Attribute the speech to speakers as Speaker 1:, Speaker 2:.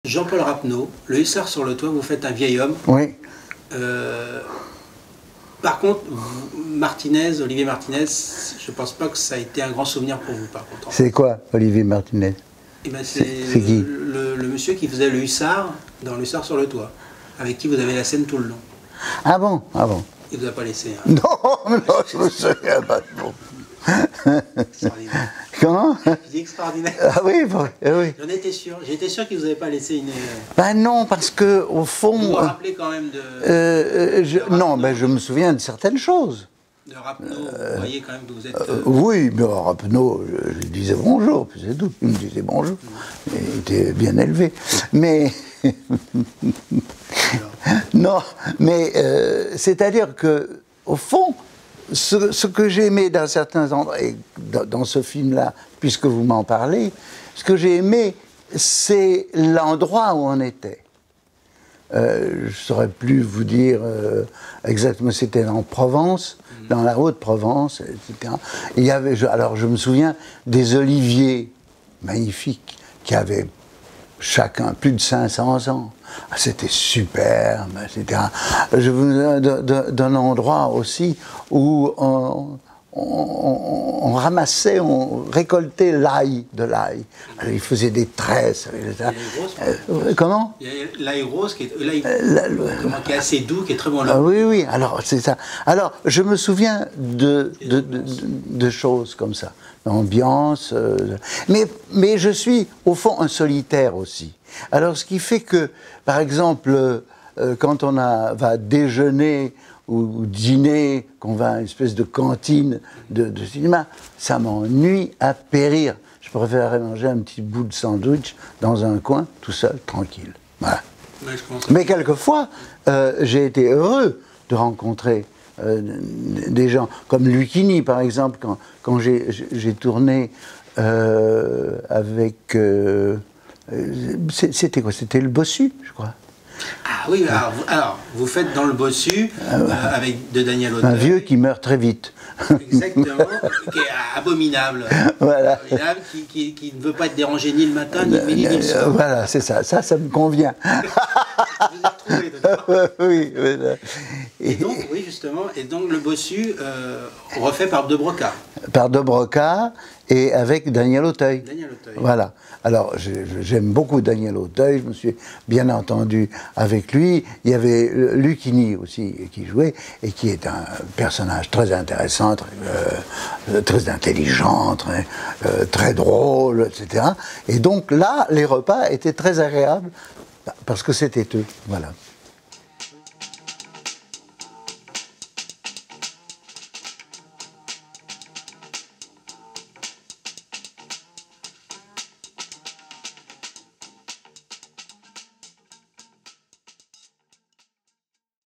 Speaker 1: Jean-Paul Rappeneau, le hussard sur le toit, vous faites un vieil homme.
Speaker 2: Oui.
Speaker 1: Par contre, Olivier Martinez, je pense pas que ça a été un grand souvenir pour vous, par contre.
Speaker 2: C'est quoi, Olivier Martinez?
Speaker 1: Eh ben, c'est
Speaker 2: qui?
Speaker 1: Le monsieur qui faisait le hussard dans le hussard sur le toit, avec qui vous avez la scène tout le long.
Speaker 2: Ah bon? Ah bon?
Speaker 1: Il vous a pas laissé. Hein.
Speaker 2: Non, non, je me souviens pas de bon.
Speaker 1: Extraordinaire.
Speaker 2: Comment?
Speaker 1: Je dis extraordinaire.
Speaker 2: Ah oui, oui.
Speaker 1: J'en étais sûr. J'étais sûr qu'il vous avait pas laissé une.
Speaker 2: Ben non, parce que au fond.
Speaker 1: Vous vous rappelez quand même de.
Speaker 2: Non, ben je me souviens de certaines choses.
Speaker 1: De Rappeneau, vous voyez quand même que vous êtes.
Speaker 2: Oui, mais Rappeneau, je lui disais bonjour, puis c'est tout. Il me disait bonjour. Il était bien élevé. Mais. Non, mais c'est-à-dire que, au fond, ce que j'ai aimé dans certains endroits, et dans ce film-là, puisque vous m'en parlez, ce que j'ai aimé, c'est l'endroit où on était. Je ne saurais plus vous dire exactement, c'était en Provence, dans la Haute-Provence, etc. Il y avait, alors je me souviens des oliviers magnifiques qui avaient chacun plus de 500 ans. Ah, c'était superbe, etc. Je vous d'un endroit aussi où on ramassait, on récoltait l'ail, de l'ail. Alors, il faisait des tresses. Comment?
Speaker 1: Il y a l'ail rose qui est, qui est assez doux, qui est très bon là.
Speaker 2: Oui, oui, alors c'est ça. Alors, je me souviens de choses comme ça, d'ambiance. Mais je suis, au fond, un solitaire aussi. Alors, ce qui fait que, par exemple, quand on va déjeuner ou dîner, qu'on va à une espèce de cantine de cinéma, ça m'ennuie à périr. Je préférerais manger un petit bout de sandwich dans un coin, tout seul, tranquille. Voilà.
Speaker 1: Ouais,
Speaker 2: mais quelquefois, j'ai été heureux de rencontrer des gens, comme Lucchini, par exemple, quand j'ai tourné avec... c'était quoi? C'était le Bossu, je crois.
Speaker 1: Ah oui, alors vous faites dans le Bossu, avec de Daniel Auteuil.
Speaker 2: Un vieux qui meurt très vite.
Speaker 1: Exactement, qui est abominable.
Speaker 2: Voilà.
Speaker 1: Abominable, qui ne veut pas être dérangé ni le matin, ni le midi, ni le soir.
Speaker 2: Voilà, c'est ça. Ça me convient.
Speaker 1: Vous êtes retrouvé dedans.
Speaker 2: Oui, voilà.
Speaker 1: Et donc, oui, justement, et donc le Bossu, refait par De Broca.
Speaker 2: Par De Broca et avec Daniel Auteuil.
Speaker 1: Daniel Auteuil.
Speaker 2: Voilà. Alors, j'aime beaucoup Daniel Auteuil, je me suis bien entendu avec lui. Il y avait Lucchini aussi qui jouait, et qui est un personnage très intéressant, très intelligent, très drôle, etc. Et donc là, les repas étaient très agréables, parce que c'était eux. Voilà.